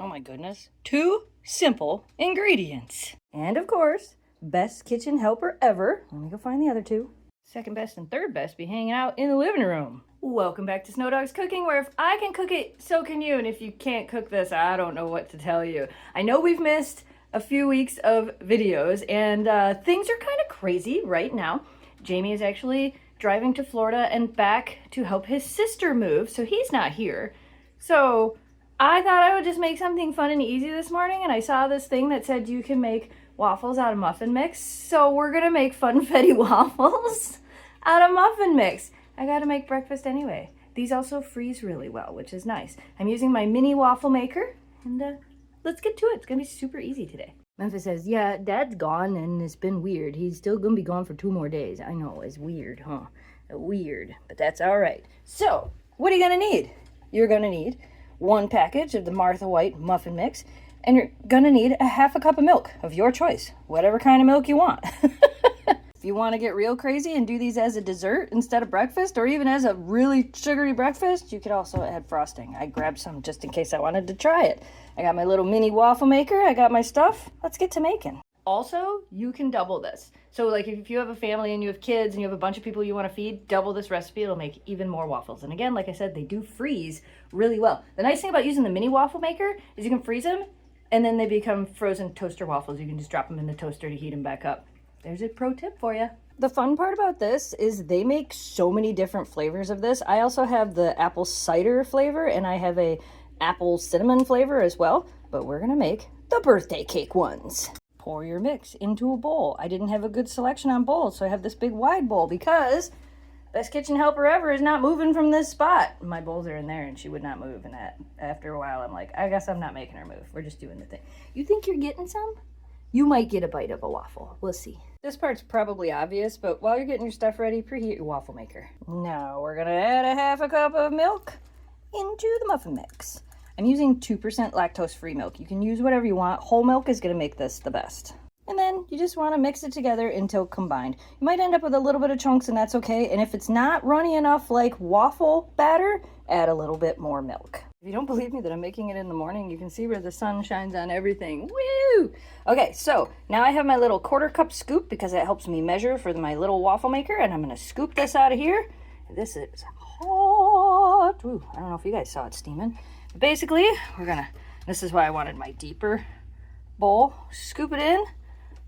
Oh my goodness. 2 simple ingredients. And of course, best kitchen helper ever. Let me go find the other 2. Second best and third best be hanging out in the living room. Welcome back to Snow Dog's Cooking, where if I can cook it, so can you. And if you can't cook this, I don't know what to tell you. I know we've missed a few weeks of videos, and things are kind of crazy right now. Jamie is actually driving to Florida and back to help his sister move, so he's not here. So I thought I would just make something fun and easy this morning, and I saw this thing that said you can make waffles out of muffin mix. So we're gonna make Funfetti waffles out of muffin mix. I gotta make breakfast anyway. These also freeze really well, which is nice. I'm using my mini waffle maker, and let's get to it. It's gonna be super easy today. Memphis says, yeah, Dad's gone and it's been weird. He's still gonna be gone for 2 more days. I know, it's weird, huh? Weird, but that's all right. So, what are you gonna need? You're gonna need 1 package of the Martha White muffin mix, and you're gonna need a 1/2 cup of milk of your choice, whatever kind of milk you want. If you want to get real crazy and do these as a dessert instead of breakfast, or even as a really sugary breakfast, you could also add frosting. I grabbed some just in case I wanted to try it. I got my little mini waffle maker. I got my stuff. Let's get to making. Also, you can double this. So like if you have a family and you have kids and you have a bunch of people you want to feed, double this recipe. It'll make even more waffles. And again, like I said, they do freeze really well. The nice thing about using the mini waffle maker is you can freeze them and then they become frozen toaster waffles. You can just drop them in the toaster to heat them back up. There's a pro tip for you. The fun part about this is they make so many different flavors of this. I also have the apple cider flavor and I have a apple cinnamon flavor as well, but we're gonna make the birthday cake ones. Pour your mix into a bowl. I didn't have a good selection on bowls, so I have this big wide bowl because best kitchen helper ever is not moving from this spot. My bowls are in there and she would not move, and after a while I'm like, I guess I'm not making her move. We're just doing the thing. You think you're getting some? You might get a bite of a waffle. We'll see. This part's probably obvious, but while you're getting your stuff ready, preheat your waffle maker. Now we're gonna add a 1/2 cup of milk into the muffin mix. I'm using 2% lactose-free milk. You can use whatever you want. Whole milk is gonna make this the best. And then you just wanna mix it together until combined. You might end up with a little bit of chunks and that's okay. And if it's not runny enough like waffle batter, add a little bit more milk. If you don't believe me that I'm making it in the morning, you can see where the sun shines on everything. Woo! Okay, so now I have my little 1/4 cup scoop because it helps me measure for my little waffle maker, and I'm gonna scoop this out of here. This is hot. Ooh, I don't know if you guys saw it steaming. But basically, this is why I wanted my deeper bowl. Scoop it in,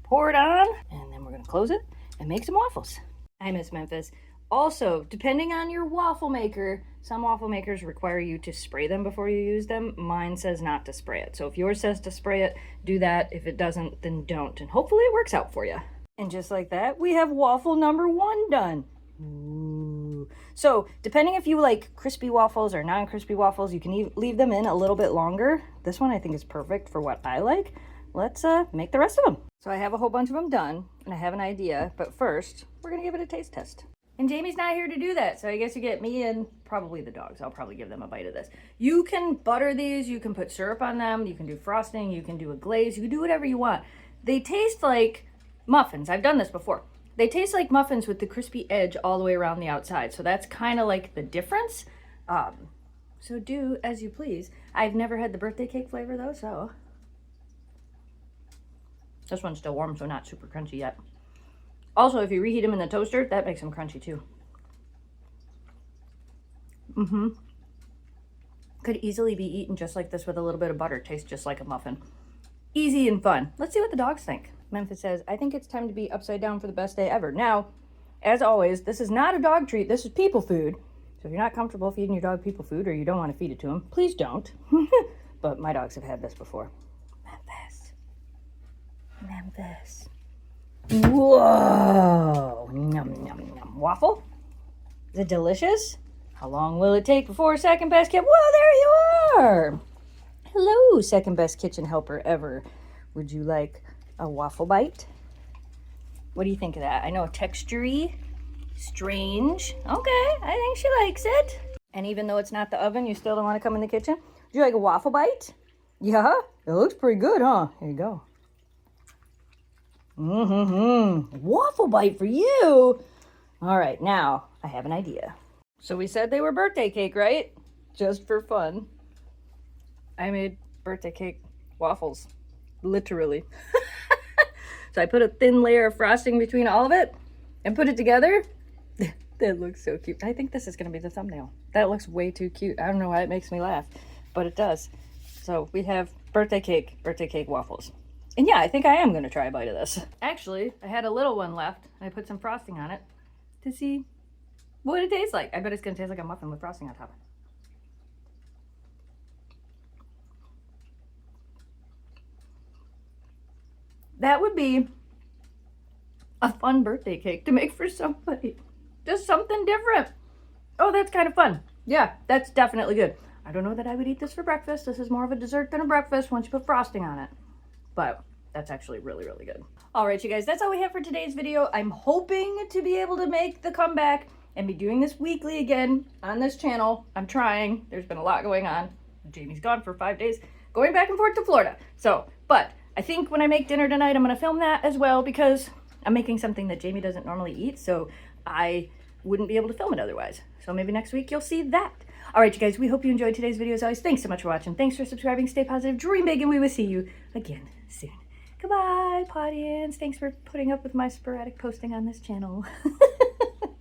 pour it on, and then we're gonna close it and make some waffles. I miss Memphis. Also, depending on your waffle maker, some waffle makers require you to spray them before you use them. Mine says not to spray it. So if yours says to spray it, do that. If it doesn't, then don't. And hopefully it works out for you. And just like that, we have waffle number 1 done. Ooh. So depending if you like crispy waffles or non-crispy waffles, you can leave them in a little bit longer. This one I think is perfect for what I like. Let's make the rest of them. So I have a whole bunch of them done and I have an idea, but first we're gonna give it a taste test. And Jamie's not here to do that, so I guess you get me and probably the dogs. I'll probably give them a bite of this. You can butter these, you can put syrup on them, you can do frosting, you can do a glaze, you can do whatever you want. They taste like muffins. I've done this before. They taste like muffins with the crispy edge all the way around the outside, so that's kind of like the difference. So do as you please. I've never had the birthday cake flavor though, so. This one's still warm, so not super crunchy yet. Also, if you reheat them in the toaster, that makes them crunchy too. Could easily be eaten just like this with a little bit of butter. Tastes just like a muffin. Easy and fun. Let's see what the dogs think. Memphis says, I think it's time to be upside down for the best day ever. Now, as always, this is not a dog treat. This is people food. So if you're not comfortable feeding your dog people food or you don't want to feed it to them, please don't. But my dogs have had this before. Memphis. Whoa! Yum, yum, yum. Waffle? Is it delicious? How long will it take before second best kid? Whoa, there you are! Hello, second best kitchen helper ever. Would you like a waffle bite? What do you think of that? I know, texture-y, strange. Okay, I think she likes it. And even though it's not the oven, you still don't want to come in the kitchen? Would you like a waffle bite? Yeah? It looks pretty good, huh? Here you go. Waffle bite for you. All right, now I have an idea. So we said they were birthday cake, right? Just for fun. I made birthday cake waffles, literally. So I put a thin layer of frosting between all of it and put it together. That looks so cute. I think this is going to be the thumbnail. That looks way too cute. I don't know why it makes me laugh, but it does. So we have birthday cake waffles. And yeah, I think I am going to try a bite of this. Actually, I had a little one left. I put some frosting on it to see what it tastes like. I bet it's going to taste like a muffin with frosting on top. That would be a fun birthday cake to make for somebody. Just something different. Oh, that's kind of fun. Yeah, that's definitely good. I don't know that I would eat this for breakfast. This is more of a dessert than a breakfast once you put frosting on it. But that's actually really, really good. All right, you guys, that's all we have for today's video. I'm hoping to be able to make the comeback and be doing this weekly again on this channel. I'm trying. There's been a lot going on. Jamie's gone for 5 days, going back and forth to Florida. So, but I think when I make dinner tonight, I'm going to film that as well because I'm making something that Jamie doesn't normally eat. So I wouldn't be able to film it otherwise. So maybe next week you'll see that. All right, you guys, we hope you enjoyed today's video as always. Thanks so much for watching. Thanks for subscribing. Stay positive, dream big, and we will see you again soon. Goodbye, audience. Thanks for putting up with my sporadic posting on this channel.